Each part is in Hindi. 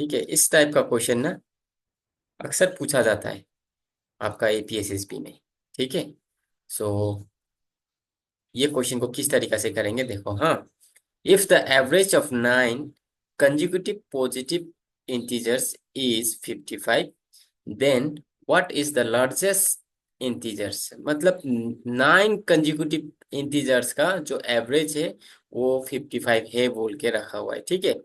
ठीक है, इस टाइप का क्वेश्चन ना अक्सर पूछा जाता है आपका एपीएसएसबी में। ठीक है, सो ये क्वेश्चन को किस तरीके से करेंगे देखो। हाँ, if the average of 9 consecutive positive integers is 55, then what is the largest integers. मतलब 9 कंजिक्यूटिव इंटीजर्स का जो एवरेज है वो 55 है बोल के रखा हुआ है। ठीक है,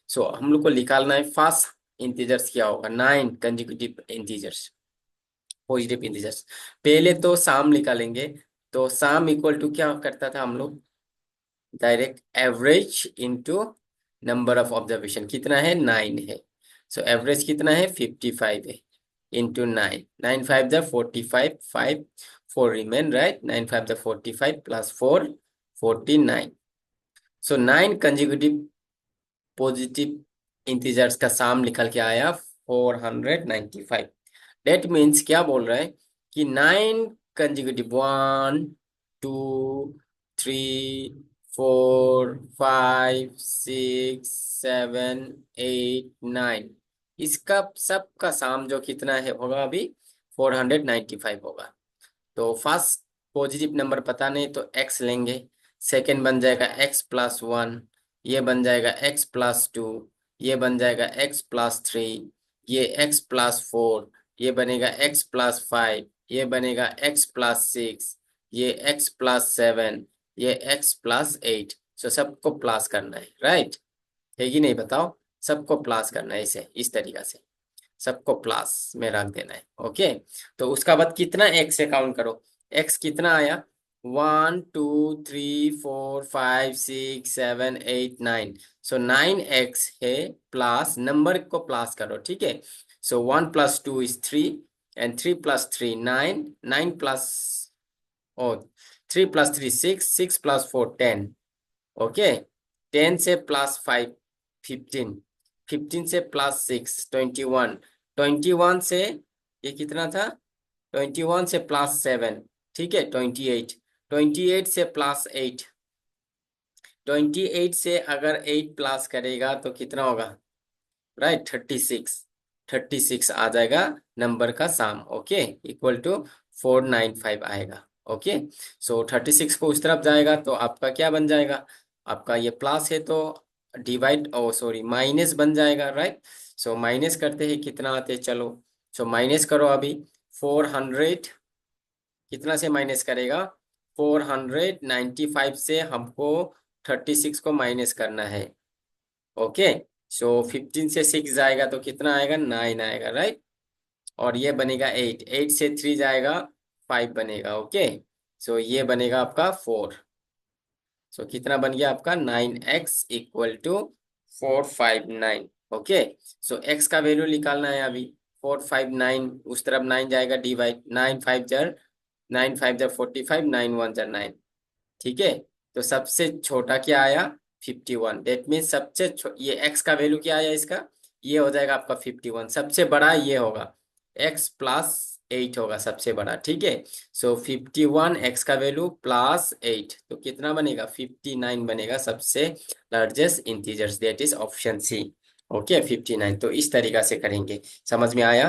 सो हम लोग को निकालना है फास्ट इंटीजर्स क्या होगा, 9 कंजिक्यूटिव इंटीजर्स पॉजिटिव इंटीजर्स। पहले तो साम निकालेंगे। तो साम इक्वल टू क्या करता था हम लोग, direct average into number of observation. कितना है, 9 है। सो एवरेज कितना है, 55 है, into 9। 9 5 the 45, 5 4 remain, right. 9 5 the 45 plus 4 49। So 9 consecutive positive integers का साम निकल के आया 495। डेट मीन्स क्या बोल रहा है कि 9 कंजिक्यूटिव, 1 2 3 4 5 6 7 8 9, इसका सबका साम जो कितना है होगा अभी 495 होगा। तो फर्स्ट पॉजिटिव नंबर पता नहीं तो x लेंगे। सेकंड बन जाएगा x प्लस 1, ये बन जाएगा x प्लस 2, ये बन जाएगा x प्लस 3, ये x प्लस 4, ये बनेगा x प्लस 5, ये बनेगा x प्लस 6, ये x प्लस 7, ये x प्लस 8। सो सबको प्लस करना है कि नहीं बताओ। सबको प्लस करना है, इसे इस तरीका से सबको प्लस में रख देना है। ओके, तो उसका बाद कितना एक्स से काउंट करो। एक्स कितना आया, 1 2 3 4 5 6 7 8 9। सो 9x है, प्लस नंबर को प्लस करो। ठीक है, so 1 plus 2 is 3, and 3 plus 3 9, 9 plus ओ 3 प्लस 3 6, 6 प्लस 4 10। ओके, 10 से प्लस 5 15, 15 से प्लस 6 21, 21 से ये कितना था, 21 से प्लस 7, ठीक है 28, 28 से प्लस 8, 28 से अगर 8 प्लस करेगा तो कितना होगा, राइट 36, 36 आ जाएगा नंबर का साम। ओके, इक्वल टू 495 आएगा। ओके, सो 36 को उस तरफ जाएगा तो आपका क्या बन जाएगा, आपका ये प्लस है तो डिवाइड, ओ सॉरी माइनस बन जाएगा, राइट। सो माइनस करते हैं, कितना आते हैं, चलो। सो माइनस करो अभी। 400 कितना से माइनस करेगा, 495 से हमको 36 को माइनस करना है। ओके, सो 15 से 6 जाएगा तो कितना आएगा, 9 आएगा, राइट। और ये बनेगा 8, 8 से 3 जाएगा 5 बनेगा। ओके, सो ये बनेगा आपका 4। सो कितना बन गया आपका, 9x equal to 459। Okay, so x का वैल्यू निकालना है अभी। 459 उस तरफ 9 जाएगा, डिवाइड 9 5 जर 9 5 जर 45, 9 1 जर 9। ठीक है, तो सबसे छोटा क्या आया, 51। डेट मीन सबसे ये x का वैल्यू क्या आया इसका, ये हो जाएगा आपका 51। सबसे बड़ा ये होगा, x प्लस 8 होगा सबसे बड़ा। ठीक है, सो 51 x का वैल्यू प्लस 8 तो कितना बनेगा, 59 बनेगा सबसे largest integers, that is option C. Okay, 59। तो इस तरीका से करेंगे, समझ में आया।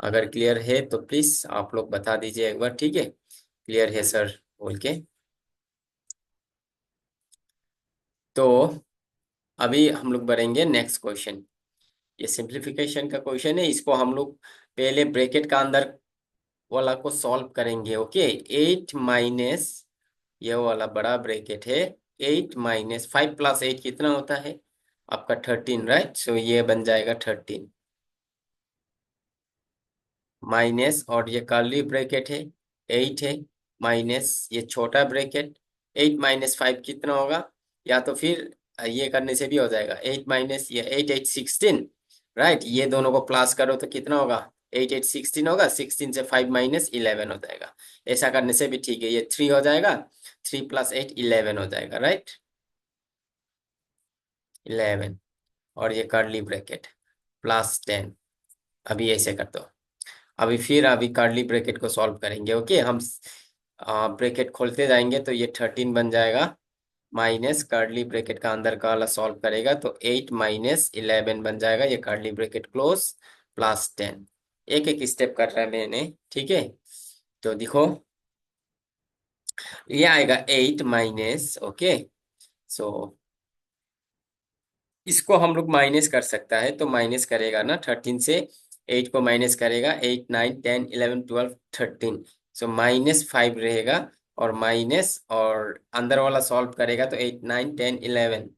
अगर क्लियर है तो प्लीज आप लोग बता दीजिए एक बार। ठीक है, क्लियर है सर बोल के। तो अभी हम लोग बढ़ेंगे नेक्स्ट क्वेश्चन। ये सिंप्लीफिकेशन का क्वेश्चन है, इसको हम लोग पहले ब्रैकेट का अंदर वाला को सॉल्व करेंगे। ओके, 8 माइनस ये वाला बड़ा ब्रैकेट है, 8 माइनस 5 प्लस 8 कितना होता है आपका 13, राइट। सो ये बन जाएगा 13 माइनस, और ये कर्ली ब्रैकेट है 8 है, माइनस ये छोटा ब्रैकेट 8 माइनस 5 कितना होगा, या तो फिर ये करने से भी हो जाएगा, 8 माइनस ये 8 8 16, राइट। ये दोनों को प्लस करो तो कितना होगा, 8 8 16 होगा, 16 से 5 माइनस 11 हो जाएगा। ऐसा करने से भी ठीक है, ये 3 हो जाएगा, 3 प्लस 8 11 हो जाएगा, राइट 11। और ये कर्ली ब्रैकेट प्लस 10। अभी ऐसे कर दो। अभी फिर अभी कर्ली ब्रैकेट को सॉल्व करेंगे। ओके, हम ब्रैकेट खोलते जाएंगे तो ये 13 बन जाएगा, माइनस कर्ली ब्रैकेट का अंदर का वाला सॉल्व करेगा तो 8 - 11 बन जाएगा, ये कर्ली ब्रैकेट क्लोज, +10। एक एक स्टेप कर रहा है मैंने, ठीक है। तो देखो, ये आएगा 8 - ओके। सो इसको हम लोग माइनस कर सकता है, तो माइनस करेगा ना 13 से, 8 को माइनस करेगा, 8 9 10 11 12 13। सो -5 रहेगा, और माइनस और अंदर वाला सॉल्व करेगा तो 8 9 10 11,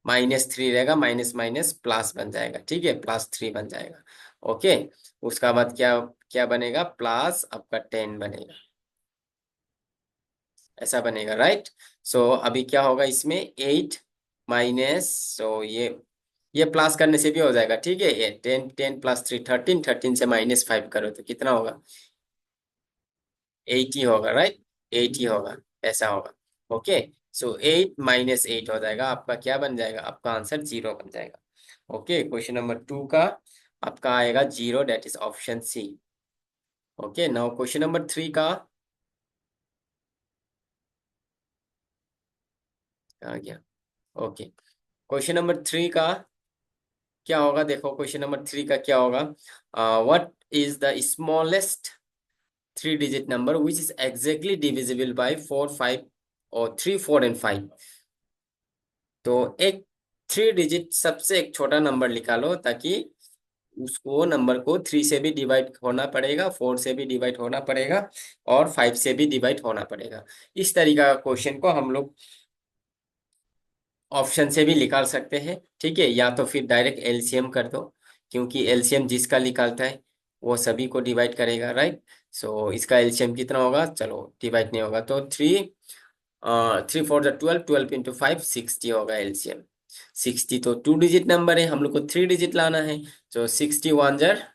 -3 रहेगा, माइनस माइनस प्लस बन जाएगा, ठीक है, +3 बन जाएगा। ओके, उसका बाद क्या क्या बनेगा, प्लस आपका 10 बनेगा, ऐसा बनेगा, राइट। सो अभी क्या होगा इसमें, 8 माइनस, सो ये प्लस करने से भी हो जाएगा, ठीक है, ये 10 10 + 3 13, 13 से -5 करो तो कितना होगा, 80 होगा, राइट, 80 होगा, ऐसा होगा। ओके, सो 8 - 8 हो जाएगा, आपका क्या बन जाएगा, आपका आंसर 0 बन जाएगा। ओके, क्वेश्चन नंबर 2 का आपका आएगा 0, that is option C. Okay, now question number 3 का आ गया। ओके, क्वेश्चन नंबर 3 का क्या होगा, देखो क्वेश्चन नंबर 3 का क्या होगा, what is the smallest 3 digit number which is exactly divisible by 4 5 और 3 4 एंड 5। तो एक 3 डिजिट सबसे एक छोटा नंबर निकालो, ताकि उसको नंबर को 3 से भी डिवाइड होना पड़ेगा, 4 से भी डिवाइड होना पड़ेगा, और 5 से भी डिवाइड होना पड़ेगा। इस तरीका का क्वेश्चन को हम लोग ऑप्शन से भी निकाल सकते हैं, ठीक है, या तो फिर डायरेक्ट एलसीएम कर दो, क्योंकि एलसीएम जिसका निकालता है वो सभी को डिवाइड करेगा, राइट। सो इसका एलसीएम कितना होगा, चलो डिवाइड नहीं होगा, तो 3 3 4 12, 12 × 5 60 होगा एलसीएम। 60 तो 2 डिजिट नंबर है, हम लोग को 3 डिजिट लाना है, तो 60 1 जार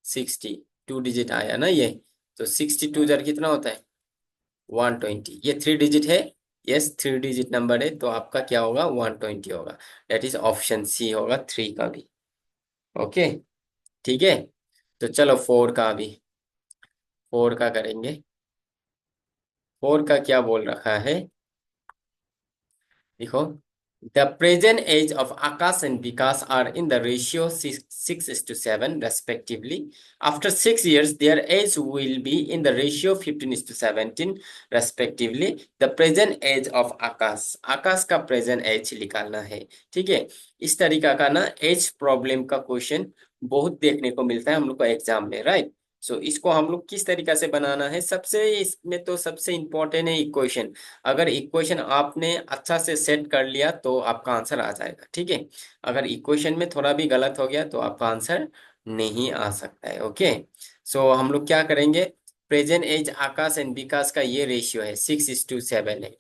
60, 2 डिजिट आया ना ये, तो 62 जार कितना होता है, 120। ये 3 डिजिट है, यस 3 डिजिट नंबर है, तो आपका क्या होगा, 120 होगा, डेट इज ऑप्शन सी होगा 3 का भी। ओके, ठीक है। तो चलो 4 का भी, 4 का करेंगे। 4 का क्या बोल रखा है, देखो, the present age of Akash and Vikas are in the ratio 6:7 respectively. After 6 years, their age will be in the ratio 15:17 respectively. The present age of आकाश, आकाश का प्रेजेंट एज निकालना है, ठीक है। इस तरीका का ना एज प्रॉब्लम का क्वेश्चन बहुत देखने को मिलता है हम लोग को एग्जाम में, राइट। सो इसको हम लोग किस तरीका से बनाना है, सबसे इसमें तो सबसे इम्पोर्टेंट है इक्वेशन। अगर इक्वेशन आपने अच्छा से सेट कर लिया तो आपका आंसर आ जाएगा, ठीक है। अगर इक्वेशन में थोड़ा भी गलत हो गया तो आपका आंसर नहीं आ सकता है। ओके, सो हम लोग क्या करेंगे, प्रेजेंट एज आकाश एंड विकास का ये रेशियो है 6:7 है,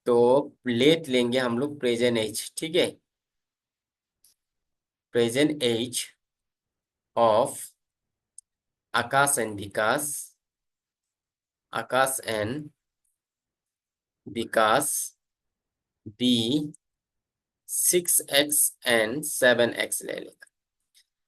तो लेट लेंगे हम लोग प्रेजेंट एज, ठीक है, present age of Akash and Vikas, Akash and Vikas be 6x and 7x ले लेगा।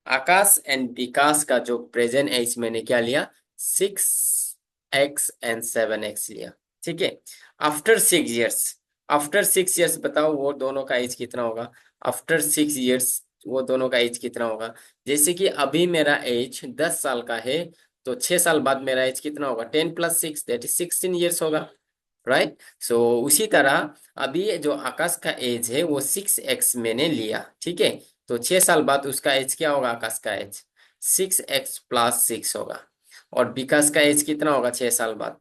आकाश एंड विकास का जो प्रेजेंट एज मैंने क्या लिया, 6x and 7x लिया, ठीक है। आफ्टर 6 इयर्स, आफ्टर 6 इयर्स बताओ वो दोनों का एज कितना होगा, आफ्टर 6 इयर्स वो दोनों का एज कितना होगा। जैसे कि अभी मेरा एज 10 साल का है, तो 6 साल बाद मेरा एज कितना होगा, 10 + 6 दैट इज 16 इयर्स होगा, राइट। सो उसी तरह अभी जो आकाश का एज है वो 6x मैंने लिया, ठीक है। तो 6 साल बाद उसका एज क्या होगा, आकाश का एज 6x + 6 होगा। और विकास का एज कितना होगा 6 साल बाद,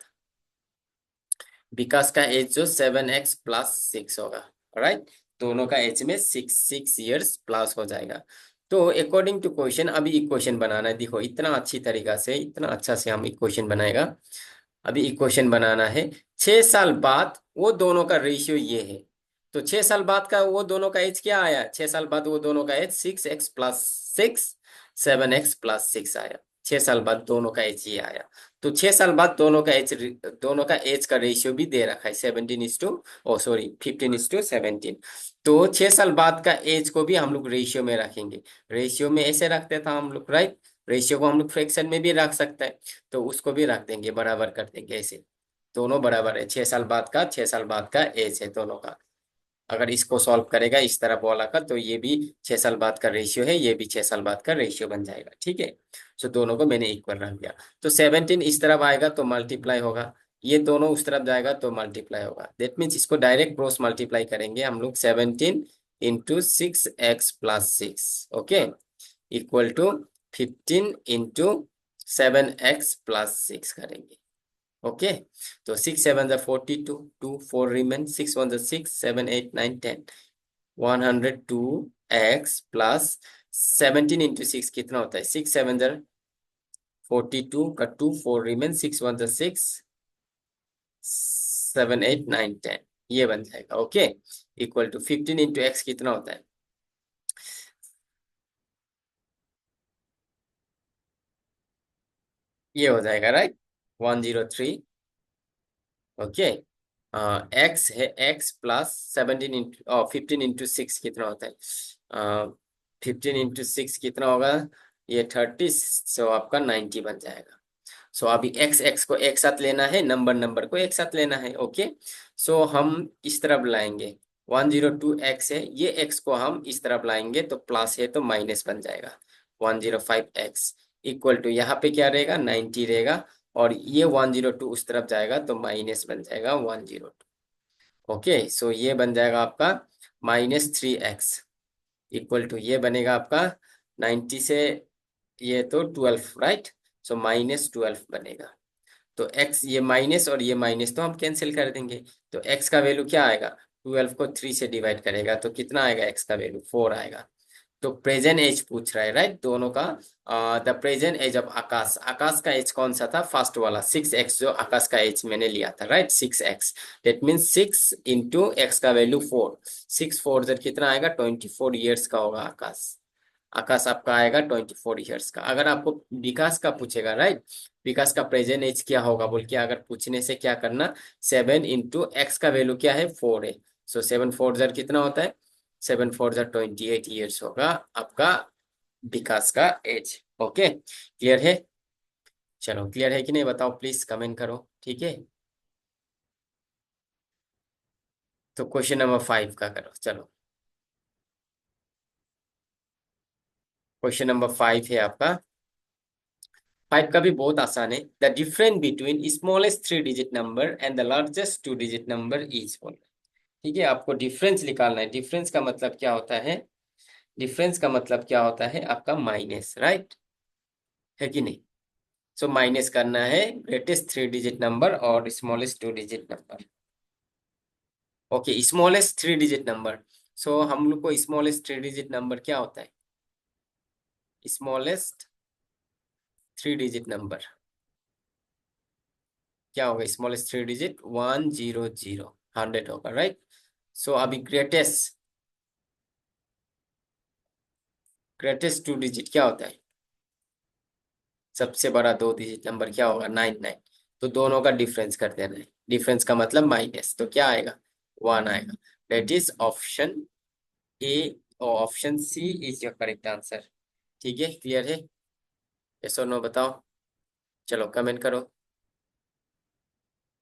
विकास का एज जो 7x + 6 होगा, राइट। दोनों का एज में 6 6 इयर्स प्लस हो जाएगा। तो अकॉर्डिंग टू क्वेश्चन अभी इक्वेशन बनाना है, देखो इतना अच्छी तरीका से, इतना अच्छा से हम इक्वेशन बनाएगा। अभी इक्वेशन बनाना है, 6 साल बाद वो दोनों का रेशियो ये है, तो 6 साल बाद का वो दोनों का एज क्या आया, 6 साल बाद वो दोनों का एज 6x + 6, 7x + 6 आया। 6 साल बाद दोनों का एज ये आया, तो 6 साल बाद दोनों का एज का रेशियो भी दे रखा है 15:17। तो 6 साल बाद का एज को भी हम लोग रेशियो में रखेंगे, रेशियो में ऐसे रखते था हम लोग, राइट। रेशियो को हम लोग फ्रैक्शन में भी रख सकते हैं, तो उसको भी रख देंगे, बराबर कर देंगे ऐसे, दोनों बराबर है, 6 साल बाद का 6 साल बाद का एज है दोनों का। अगर इसको सॉल्व करेगा इस तरह वाला का, तो ये भी 6 साल बाद का रेशियो है, ये भी 6 साल बाद का रेशियो बन जाएगा। ठीक है, सो दोनों को मैंने इक्वल रख दिया। तो 17 इस तरफ आएगा तो मल्टीप्लाई होगा, ये दोनों उस तरफ जाएगा तो मल्टीप्लाई होगा। दैट मीन्स इसको डायरेक्ट क्रॉस मल्टीप्लाई करेंगे हम लोग। 17 into 6x+6, okay, equal to 15 into 7x+6 करेंगे। ओके, तो 6 7 42, 2 4 रिमेन, 6 1 6, 7 8 9 10, 102x प्लस 17 इंटू 6 कितना होता है? 6 7 42 का 2 4 रिमेन, 6 1 6, 7 8 9 10, ये बन जाएगा। Okay, equal to 15 into x कितना होता है? ये हो जाएगा राइट, 103। ओके, एक्स है, एक्स प्लस 17 इंटू 15 इंटू 6 कितना होता है? 15 इंटू 6 कितना होगा? ये 30, सो आपका 90 बन जाएगा। सो अभी एक्स एक्स को एक साथ लेना है, नंबर नंबर को एक साथ लेना है। ओके, सो हम इस तरफ लाएंगे, 102x है, ये x को हम इस तरफ लाएंगे तो प्लस है तो माइनस बन जाएगा। 105x इक्वल टू यहाँ पे क्या रहेगा? 90 रहेगा, और ये 102 उस तरफ जाएगा तो माइनस बन जाएगा 102। ओके, सो ये बन जाएगा आपका -3x इक्वल टू, ये बनेगा आपका 90 से ये तो 12, राइट, सो -12 बनेगा। तो x, ये माइनस और ये माइनस तो हम कैंसिल कर देंगे, तो x का वैल्यू क्या आएगा? 12 को 3 से डिवाइड करेगा तो कितना आएगा? x का वैल्यू 4 आएगा। तो प्रेजेंट एज पूछ रहा है राइट, दोनों का। द प्रेजेंट एज ऑफ आकाश, आकाश का एज कौन सा था? फर्स्ट वाला 6x, जो आकाश का एज मैंने लिया था right, 6x। That means 6 into x का वैल्यू 4, 6 4 जब कितना आएगा? 24 ईयर्स का होगा आकाश। आकाश आपका आएगा 24 ईयर्स का। अगर आपको विकास का पूछेगा राइट, विकास का प्रेजेंट एज क्या होगा बोल के अगर पूछने से क्या करना? 7 इंटू एक्स का वैल्यू क्या है? 4 है, सो 7 4 जर कितना होता है? 7 4 जर 28 ईयर्स होगा आपका विकास का एज। ओके, क्लियर है? चलो, क्लियर है कि नहीं बताओ, प्लीज कमेंट करो। ठीक है, तो क्वेश्चन नंबर 5 का करो। चलो, क्वेश्चन नंबर 5 है आपका। 5 का भी बहुत आसान है। The difference between smallest 3 digit number and the largest 2 digit number is बोल। ठीक है, आपको डिफरेंस निकालना है। डिफरेंस का मतलब क्या होता है? डिफरेंस का मतलब क्या होता है आपका? माइनस, राइट, है कि नहीं? सो माइनस करना है ग्रेटेस्ट 3 डिजिट नंबर और smallest 2 digit number. Okay, smallest 3 digit number. So हम लोग को स्मॉलेस्ट 3 डिजिट नंबर क्या होता है? स्मॉलेस्ट 3 डिजिट नंबर क्या होगा? स्मॉलेस्ट 3 डिजिट 100, 100 होगा, राइट। सो अभी ग्रेटेस्ट 2 डिजिट क्या होता है? सबसे बड़ा 2 डिजिट नंबर क्या होगा? 99। तो दोनों का डिफरेंस कर देना है। डिफरेंस का मतलब माइनस, तो क्या आएगा? 1 आएगा। That is option A, option C is your correct answer. ठीक है, क्लियर है? यस और नो बताओ, चलो कमेंट करो।